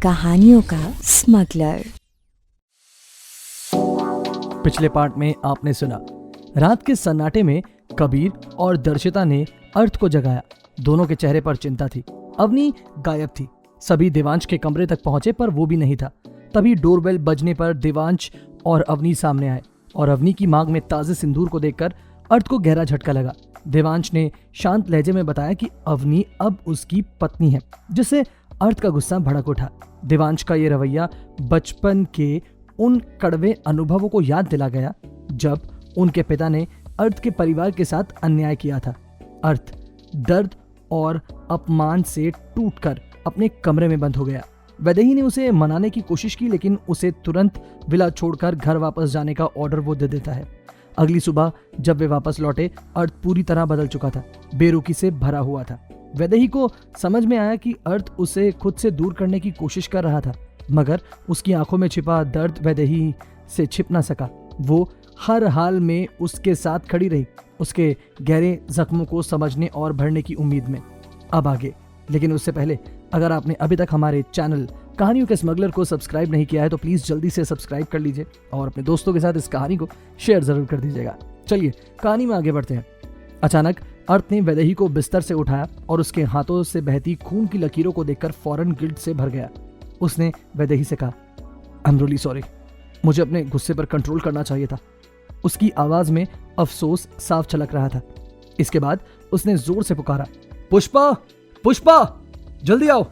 कहानियों का स्मगलर। पिछले पार्ट में आपने सुना रात के सन्नाटे में कबीर और दर्शिता ने अर्थ को जगाया। दोनों के चेहरे पर चिंता थी। अवनी गायब थी। सभी देवांश के कमरे तक पहुंचे पर वो भी नहीं था। तभी डोरबेल बजने पर देवांश और अवनी सामने आए और अवनी की मांग में ताजे सिंदूर को देखकर अर्थ को गहरा झटका लगा। देवांश ने शांत लहजे में बताया कि अवनी अब उसकी पत्नी है, जिससे अर्थ का गुस्सा भड़क उठा। देवांश का ये रवैया बचपन के उन कड़वे अनुभवों को याद दिला गया जब उनके पिता ने अर्थ के परिवार के साथ अन्याय किया था। अर्थ दर्द और अपमान से टूटकर अपने कमरे में बंद हो गया। वैदेही ने उसे मनाने की कोशिश की, लेकिन उसे तुरंत विला छोड़कर घर वापस जाने का ऑर्डर वो दे देता है। अगली सुबह जब वे वापस लौटे, अर्थ पूरी तरह बदल चुका था, बेरुखी से भरा हुआ था। वैदेही को समझ में आया कि अर्थ उसे खुद से दूर करने की कोशिश कर रहा था, मगर उसकी आंखों में छिपा दर्द वैदेही से छिप ना सका। वो हर हाल में उसके साथ खड़ी रही, उसके गहरे जख्मों को समझने और भरने की उम्मीद में। अब आगे, लेकिन उससे पहले अगर आपने अभी तक हमारे चैनल कहानियों के स्मगलर को सब्सक्राइब नहीं किया है तो प्लीज जल्दी से सब्सक्राइब कर लीजिए और अपने दोस्तों के साथ इस कहानी को शेयर जरूर कर दीजिएगा। चलिए कहानी में आगे बढ़ते हैं। अचानक अर्थ ने वैदेही को बिस्तर से उठाया और उसके हाथों से बहती खून की लकीरों को देखकर फौरन गिल्ट से भर गया। उसने वैदेही से कहा, आई एम रियली सॉरी, मुझे अपने गुस्से पर कंट्रोल करना चाहिए था। उसकी आवाज में अफसोस साफ झलक रहा था। इसके बाद उसने जोर से पुकारा, पुष्पा, पुष्पा, जल्दी आओ।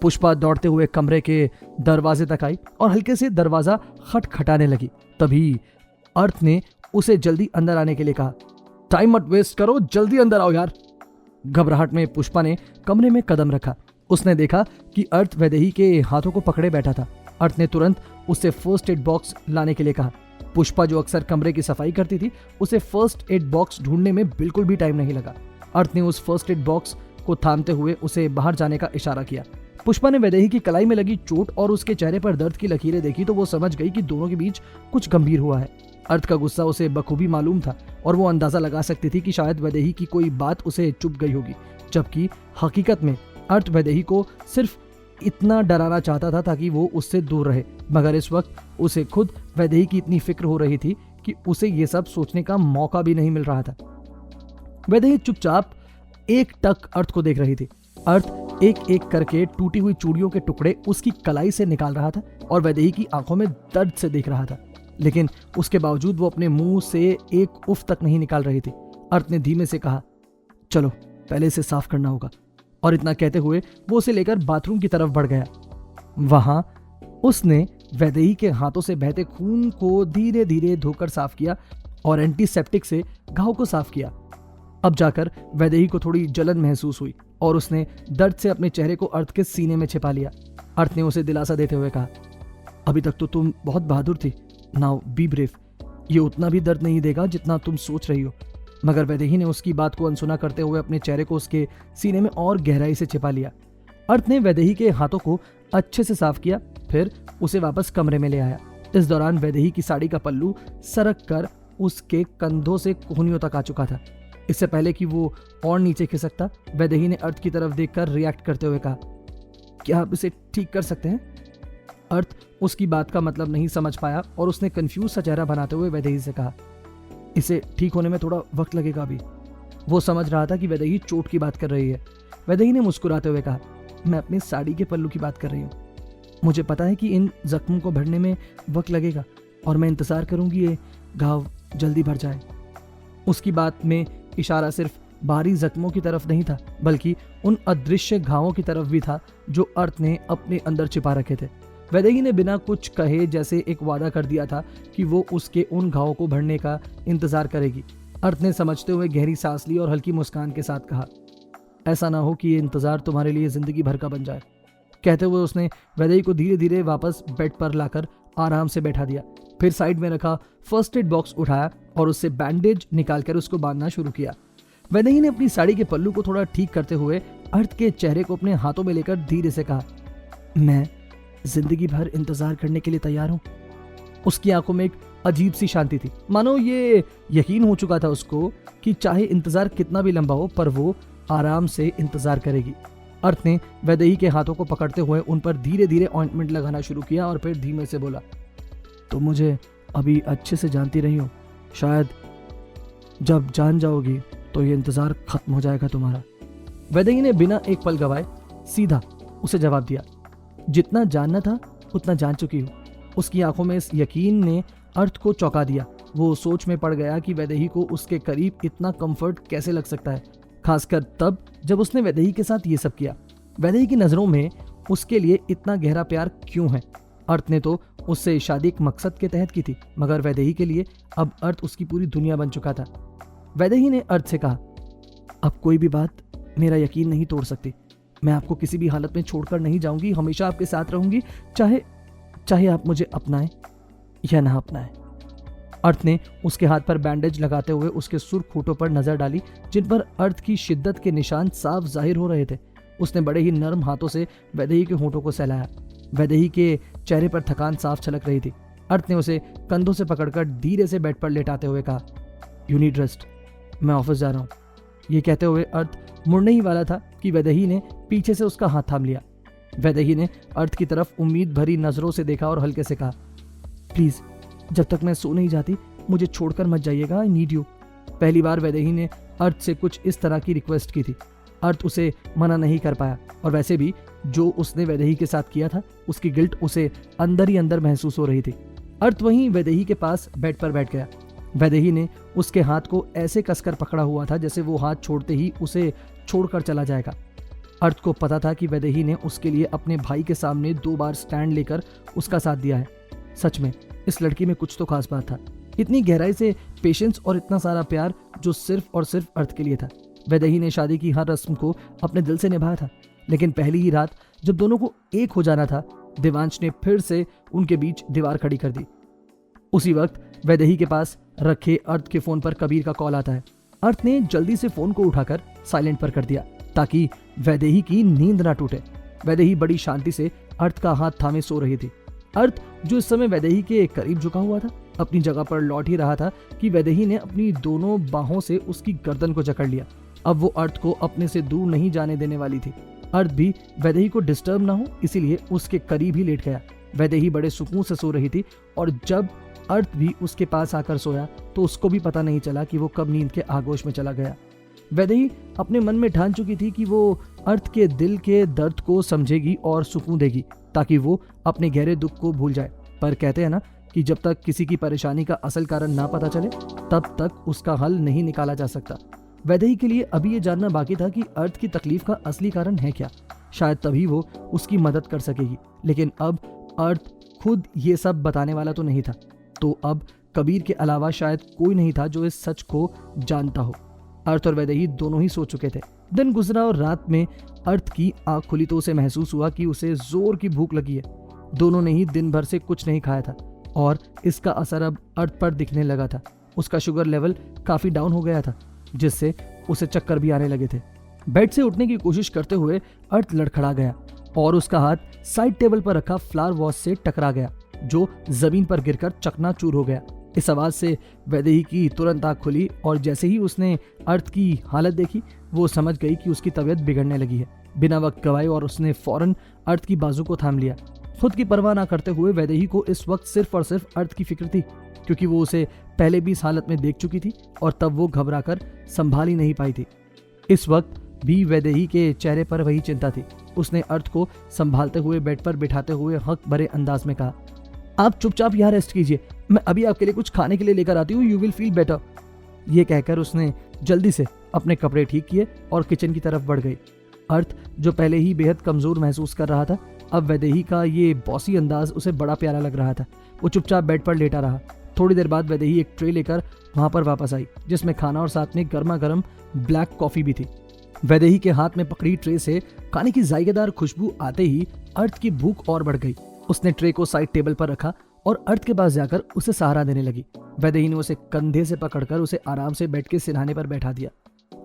पुष्पा दौड़ते हुए कमरे के दरवाजे तक आई और हल्के से दरवाजा खटखटाने लगी। तभी अर्थ ने उसे जल्दी अंदर आने के लिए कहा, टाइम मत वेस्ट करो, जल्दी अंदर आओ यार। घबराहट में पुष्पा ने कमरे में कदम रखा। उसने देखा कि अर्थ वैदेही के हाथों को पकड़े बैठा था। अर्थ ने तुरंत उससे फर्स्ट एड बॉक्स लाने के लिए कहा। पुष्पा जो अक्सर कमरे की सफाई करती थी, उसे फर्स्ट एड बॉक्स ढूंढने में बिल्कुल भी टाइम नहीं लगा। अर्थ ने उस फर्स्ट एड बॉक्स को थामते हुए उसे बाहर जाने का इशारा किया। पुष्पा ने वैदेही की कलाई में लगी चोट और उसके चेहरे पर दर्द की लकीरें देखी तो वो समझ गई कि दोनों के बीच कुछ गंभीर हुआ है। अर्थ का गुस्सा उसे बखूबी मालूम था और वो अंदाजा लगा सकती थी कि शायद वैदेही की कोई बात उसे चुभ गई होगी, जबकि हकीकत में अर्थ वैदेही को सिर्फ इतना डराना चाहता था ताकि वो उससे दूर रहे। मगर इस वक्त उसे खुद वैदेही की इतनी फिक्र हो रही थी कि उसे ये सब सोचने का मौका भी नहीं मिल रहा था। वैदेही चुपचाप एक टक अर्थ को देख रही थी। अर्थ एक एक करके टूटी हुई चूड़ियों के टुकड़े उसकी कलाई से निकाल रहा था और वैदेही की आंखों में दर्द से देख रहा था, लेकिन उसके बावजूद वो अपने मुंह से एक उफ तक नहीं निकाल रही थी। अर्थ ने धीमे से कहा, चलो पहले इसे साफ करना होगा, और इतना कहते हुए वो उसे लेकर बाथरूम की तरफ बढ़ गया। वहां उसने वैदेही के हाथों से बहते खून को धीरे धीरे धोकर साफ किया और एंटीसेप्टिक से घाव को साफ किया। अब जाकर वैदेही को थोड़ी जलन महसूस हुई और उसने दर्द से अपने चेहरे को अर्थ के सीने में छिपा लिया। अर्थ ने उसे दिलासा देते हुए कहा, अभी तक तो तुम बहुत बहादुर थी, नाउ बी ब्रेव, ये उतना भी दर्द नहीं देगा जितना तुम सोच रही हो। मगर वैदेही ने उसकी बात को अनसुना करते हुए अपने चेहरे को उसके सीने में और गहराई से छिपा लिया। अर्थ ने वैदेही के हाथों को अच्छे से साफ किया, फिर उसे वापस कमरे में ले आया। इस दौरान वैदेही की साड़ी का पल्लू सरक कर उसके कंधों से कोहनियों तक आ चुका था। इससे पहले कि वो और नीचे खिसकता, वैदेही ने अर्थ की तरफ देखकर रिएक्ट करते हुए कहा, क्या आप इसे ठीक कर सकते हैं? अर्थ उसकी बात का मतलब नहीं समझ पाया और उसने कंफ्यूज सा चेहरा बनाते हुए वैदेही से कहा, इसे ठीक होने में थोड़ा वक्त लगेगा अभी। वो समझ रहा था कि वैदेही चोट की बात कर रही है। वैदेही ने मुस्कुराते हुए कहा, मैं अपनी साड़ी के पल्लू की बात कर रही हूँ। मुझे पता है कि इन जख्मों को भरने में वक्त लगेगा और मैं इंतजार करूंगी ये घाव जल्दी भर जाए। उसकी बात में इशारा सिर्फ बाहरी जख्मों की तरफ नहीं था, बल्कि उन अदृश्य घावों की तरफ भी था जो अर्थ ने अपने अंदर छिपा रखे थे। वैदेही ने बिना कुछ कहे जैसे एक वादा कर दिया था कि वो उसके उन घावों को भरने का इंतजार करेगी। अर्थ ने समझते हुए गहरी सांस ली और हल्की मुस्कान के साथ कहा, ऐसा ना हो कि ये इंतजार तुम्हारे लिए जिंदगी भर का बन जाए। कहते हुए उसने वैदेही को धीरे धीरे वापस बेड पर लाकर आराम से बैठा दिया। फिर साइड में रखा फर्स्ट एड बॉक्स उठाया और उससे बैंडेज निकालकर उसको बांधना शुरू किया। वैदेही ने अपनी साड़ी के पल्लू को थोड़ा ठीक करते हुए अर्थ के चेहरे को अपने हाथों में लेकर धीरे से कहा, मैं जिंदगी भर इंतजार करने के लिए तैयार हूं। उसकी आंखों में एक अजीब सी शांति थी, मानो ये यकीन हो चुका था उसको कि चाहे इंतजार कितना भी लंबा हो पर वो आराम से इंतजार करेगी। अर्थ ने वैदेही के हाथों को पकड़ते हुए उन पर धीरे धीरे ऑइंटमेंट लगाना शुरू किया और फिर धीमे से बोला, तुम मुझे अभी अच्छे से जानती रही हो, शायद जब जान जाओगी तो ये इंतजार खत्म हो जाएगा तुम्हारा। वैदेही ने बिना एक पल गवाए सीधा उसे जवाब दिया, जितना जानना था उतना जान चुकी हूँ। उसकी आंखों में इस यकीन ने अर्थ को चौंका दिया। वो सोच में पड़ गया कि वैदेही को उसके करीब इतना कंफर्ट कैसे लग सकता है, खासकर तब जब उसने वैदेही के साथ ये सब किया। वैदेही की नजरों में उसके लिए इतना गहरा प्यार क्यों है? अर्थ ने तो उससे शादी एक मकसद के तहत की थी, मगर वैदेही के लिए अब अर्थ उसकी पूरी दुनिया बन चुका था। वैदेही ने अर्थ से कहा, अब कोई भी बात मेरा यकीन नहीं तोड़ सकती। मैं आपको किसी भी हालत में छोड़कर नहीं जाऊंगी, हमेशा आपके साथ रहूंगी, चाहे आप मुझे अपनाएं या ना अपनाएं। अर्थ ने उसके हाथ पर बैंडेज लगाते हुए उसके सुर्ख होठों पर नजर डाली, जिन पर अर्थ की शिद्दत के निशान साफ जाहिर हो रहे थे। उसने बड़े ही नर्म हाथों से वैदेही के होठों को सहलाया। वैदेही के चेहरे पर थकान साफ छलक रही थी। अर्थ ने उसे कंधों से पकड़कर धीरे से बेड पर लेटाते हुए कहा, यू नीड रेस्ट, मैं ऑफिस जा रहा हूँ। ये कहते हुए अर्थ मुड़ने ही वाला था कि वैदेही ने पीछे से उसका हाथ थाम लिया। वैदेही ने अर्थ की तरफ उम्मीद भरी नजरों से देखा और हल्के से कहा, प्लीज जब तक मैं सो नहीं जाती मुझे छोड़कर मत जाइएगा, आई नीड यू। पहली बार वैदेही ने अर्थ से कुछ इस तरह की रिक्वेस्ट की थी। अर्थ उसे मना नहीं कर पाया, और वैसे भी जो उसने वैदेही के साथ किया था उसकी गिल्ट उसे अंदर ही अंदर महसूस हो रही थी। अर्थ वहीं वैदेही के पास बेड पर बैठ गया। वैदेही ने उसके हाथ को ऐसे कसकर पकड़ा हुआ था जैसे वो हाथ छोड़ते ही उसे छोड़कर चला जाएगा। अर्थ को पता था कि वैदेही ने उसके लिए अपने भाई के सामने 2 बार स्टैंड लेकर उसका साथ दिया है। सच में इस लड़की में कुछ तो खास बात था, इतनी गहराई से पेशेंस और इतना सारा प्यार जो सिर्फ और सिर्फ अर्थ के लिए था। वैदेही ने शादी की हर रस्म को अपने दिल से निभाया था, लेकिन पहली ही रात जब दोनों को एक हो जाना था, देवांश ने फिर से उनके बीच दीवार खड़ी कर दी। उसी वक्त वैदेही के पास रखे अर्थ के फोन पर कबीर का कॉल आता है। अर्थ ने जल्दी से फोन को उठाकर साइलेंट पर कर दिया ताकि वैदेही की नींद ना टूटे। वैदेही बड़ी शांति से अर्थ का हाथ थामे सो रही थी। अर्थ जो इस समय वैदेही के करीब झुका हुआ था, अपनी जगह पर लौट ही रहा था कि वैदेही ने अपनी दोनों बाहों से उसकी गर्दन को जकड़ लिया। अब वो अर्थ को अपने से दूर नहीं जाने देने वाली थी। अर्थ भी वैदेही को डिस्टर्ब ना हो इसीलिए उसके करीब ही लेट गया। वैदेही बड़े सुकून से सो रही थी, और जब अर्थ भी उसके पास आकर सोया तो उसको भी पता नहीं चला कि वो कब नींद के आगोश में चला गया। वैदेही अपने मन में ठान चुकी थी कि वो अर्थ के दिल के दर्द को समझेगी और सुकून देगी ताकि वो अपने गहरे दुख को भूल जाए। पर कहते हैं ना कि जब तक किसी की परेशानी का असल कारण ना पता चले तब तक उसका हल नहीं निकाला जा सकता। वैदेही के लिए अभी ये जानना बाकी था कि अर्थ की तकलीफ का असली कारण है क्या। शायद तभी वो उसकी मदद कर सकेगी, लेकिन अब अर्थ खुद ये सब बताने वाला तो नहीं था। तो अब कबीर के अलावा शायद कोई नहीं था जो इस सच को जानता हो। अर्थ और वैदेही दोनों ही सो चुके थे। दिन गुजरा और रात में अर्थ की आंख खुली तो उसे महसूस हुआ कि उसे जोर की भूख लगी है। दोनों ने ही दिन भर से कुछ नहीं खाया था और इसका असर अब अर्थ पर दिखने लगा था। उसका शुगर लेवल काफी डाउन हो गया था, जिससे उसे चक्कर भी आने लगे थे। बेड से उठने की कोशिश करते हुए अर्थ लड़खड़ा गया और उसका हाथ साइड टेबल पर रखा फ्लावर वॉश से टकरा गया, जो जमीन पर गिरकर चकनाचूर हो गया। इस आवाज से वैदेही की तुरंत आंख खुली और जैसे ही उसने अर्थ की हालत देखी वो समझ गई कि उसकी तबीयत बिगड़ने लगी है। बिना वक्त गवाए और उसने फौरन अर्थ की बाजू को थाम लिया। खुद की परवाह ना करते हुए वैदेही को इस वक्त सिर्फ और सिर्फ अर्थ की फिक्र थी, क्योंकि वो उसे पहले भी इस हालत में देख चुकी थी और तब वो घबराकर संभाल ही नहीं पाई थी। इस वक्त भी वैदेही के चेहरे पर वही चिंता थी। उसने अर्थ को संभालते हुए बेड पर बिठाते हुए हक भरे अंदाज में कहा, आप चुपचाप यहाँ रेस्ट कीजिए, मैं अभी आपके लिए कुछ खाने के लिए लेकर आती हूँ, यू विल फील बेटर। ये कहकर उसने जल्दी से अपने कपड़े ठीक किए और किचन की तरफ बढ़ गई। अर्थ जो पहले ही बेहद कमजोर महसूस कर रहा था, अब वैदेही का ये बॉसी अंदाज उसे बड़ा प्यारा लग रहा था। वो चुपचाप बेड पर लेटा रहा। थोड़ी देर बाद वैदेही एक ट्रे लेकर वहां पर वापस आई, जिसमें खाना और साथ में गर्मा गर्म ब्लैक कॉफी भी थी। वैदेही के हाथ में पकड़ी ट्रे से खाने की जायकेदार खुशबू आते ही अर्थ की भूख और बढ़ गई। उसने ट्रे को साइड टेबल पर रखा और अर्थ के पास जाकर उसे सहारा देने लगी। वैदेही ने उसे कंधे से पकड़कर उसे आराम से बेड के सिरहाने पर बैठा दिया।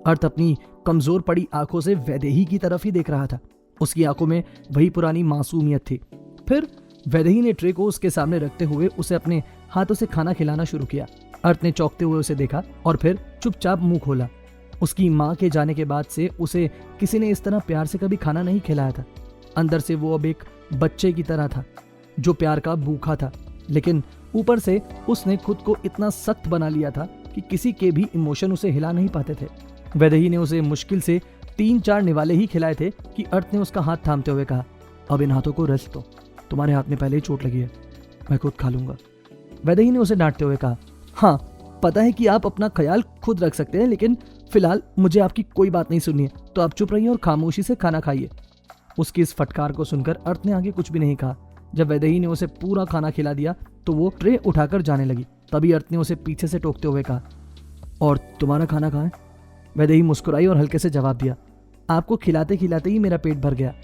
अर्थ अपनी कमजोर पड़ी आंखों से वैदेही की तरफ ही देख रहा था। उसकी आंखों में वही पुरानी मासूमियत थी। फिर वैदेही ने ट्रे को उसके सामने रखते हुए उसे अपने हाथों से खाना खिलाना शुरू किया। अर्थ ने चौंकते हुए उसे देखा और फिर चुपचाप मुंह खोला। उसकी माँ के जाने के बाद से उसे किसी ने इस तरह प्यार से कभी खाना नहीं खिलाया था। अंदर से वो अब एक बच्चे की तरह था जो प्यार का भूखा था, लेकिन ऊपर से उसने खुद को इतना सख्त बना लिया था कि किसी के भी इमोशन उसे हिला नहीं पाते थे। वैदेही ने उसे मुश्किल से 3-4 निवाले ही खिलाए थे कि अर्थ ने उसका हाथ थामते हुए कहा, अब इन हाथों को रेस्ट दो, तुम्हारे हाथ में पहले ही चोट लगी है, मैं खुद खा लूंगा। वैदेही ने उसे डांटते हुए कहा, हाँ पता है कि आप अपना ख्याल खुद रख सकते हैं, लेकिन फिलहाल मुझे आपकी कोई बात नहीं सुननी है, तो आप चुप रहिए और खामोशी से खाना खाइए। उसकी इस फटकार को सुनकर अर्थ ने आगे कुछ भी नहीं कहा। जब वैदेही ने उसे पूरा खाना खिला दिया तो वो ट्रे उठाकर जाने लगी। तभी अर्थ ने उसे पीछे से टोकते हुए कहा, और तुम्हारा खाना कहाँ है? वैदेही मुस्कुराई और हल्के से जवाब दिया, आपको खिलाते खिलाते ही मेरा पेट भर गया।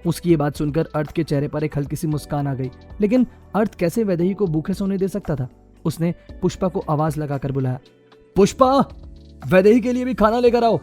उसकी ये बात सुनकर अर्थ के चेहरे पर एक हल्की सी मुस्कान आ गई, लेकिन अर्थ कैसे वैदेही को भूखे सोने दे सकता था। उसने पुष्पा को आवाज लगाकर बुलाया, पुष्पा, वैदेही के लिए भी खाना लेकर आओ।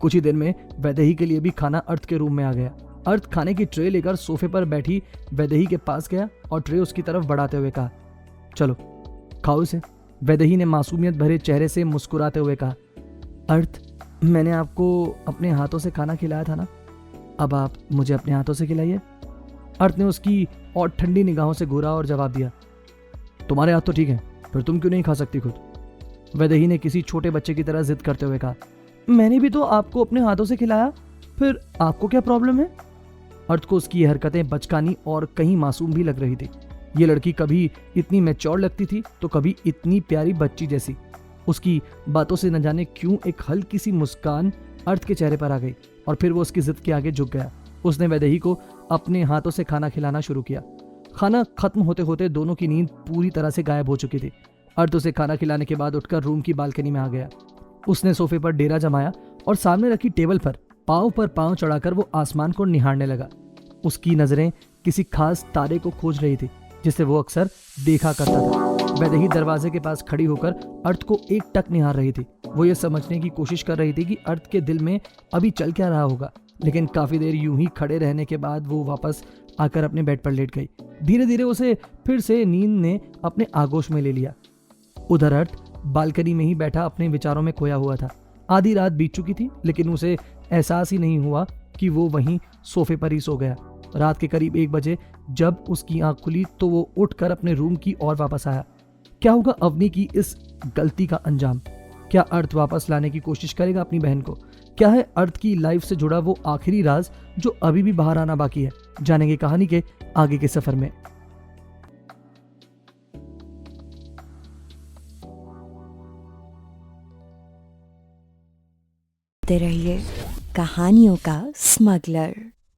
कुछ ही देर में वैदेही के लिए भी खाना अर्थ के रूम में आ गया। अर्थ खाने की ट्रे लेकर सोफे पर बैठी वैदेही के पास गया और ट्रे उसकी तरफ बढ़ाते हुए कहा, चलो खाओ इसे। वैदेही ने मासूमियत भरे चेहरे से मुस्कुराते हुए कहा, अर्थ, मैंने आपको अपने हाथों से खाना खिलाया था ना, अब आप मुझे अपने हाथों से खिलाइए। अर्थ ने उसकी और ठंडी निगाहों से घूरा और जवाब दिया, तुम्हारे हाथ तो ठीक है, फिर तुम क्यों नहीं खा सकती खुद? वैदेही ने किसी छोटे बच्चे की तरह जिद करते हुए कहा, मैंने भी तो आपको अपने हाथों से खिलाया, फिर आपको क्या प्रॉब्लम है? अर्थ को उसकी हरकतें बचकानी और कहीं मासूम भी लग रही थी। ये लड़की कभी इतनी मैच्योर लगती थी तो कभी इतनी प्यारी बच्ची जैसी। उसकी बातों से न जाने क्यों एक हल्की सी मुस्कान अर्थ के चेहरे पर आ गई और फिर वो उसकी जिद के आगे झुक गया। उसने वैदेही को अपने हाथों से खाना खिलाना शुरू किया। खाना खत्म होते होते दोनों की नींद पूरी तरह से गायब हो चुकी थी। अर्थ उसे खाना खिलाने के बाद उठकर रूम की बालकनी में आ गया। उसने सोफे पर डेरा जमाया और सामने रखी टेबल पर पांव चढ़ाकर वो आसमान को निहारने लगा। उसकी नजरें किसी खास तारे को खोज रही थी जिसे वो अक्सर देखा करता था। वैदेही दरवाजे के पास खड़ी होकर अर्थ को एक टक निहार रही थी। वो ये समझने की कोशिश कर रही थी कि अर्थ के दिल में अभी चल क्या रहा होगा, लेकिन काफी देर यूं ही खड़े रहने के बाद वो वापस आकर अपने बेड पर लेट गई। धीरे धीरे उसे फिर से नींद ने अपने आगोश में ले लिया। उधर अर्थ बालकनी में ही बैठा अपने विचारों में खोया हुआ था। आधी रात बीत चुकी थी, लेकिन उसे एहसास ही नहीं हुआ कि वो वहीं सोफे पर ही सो गया। रात के करीब 1 बजे जब उसकी आंख खुली तो वो उठकर अपने रूम की ओर वापस आया। क्या होगा अवनी की इस गलती का अंजाम? क्या अर्थ वापस लाने की कोशिश करेगा अपनी बहन को? क्या है अर्थ की लाइफ से जुड़ा वो आखिरी राज जो अभी भी बाहर आना बाकी है? जानेंगे कहानी के आगे के सफर में। रहिए कहानियों का स्मगलर।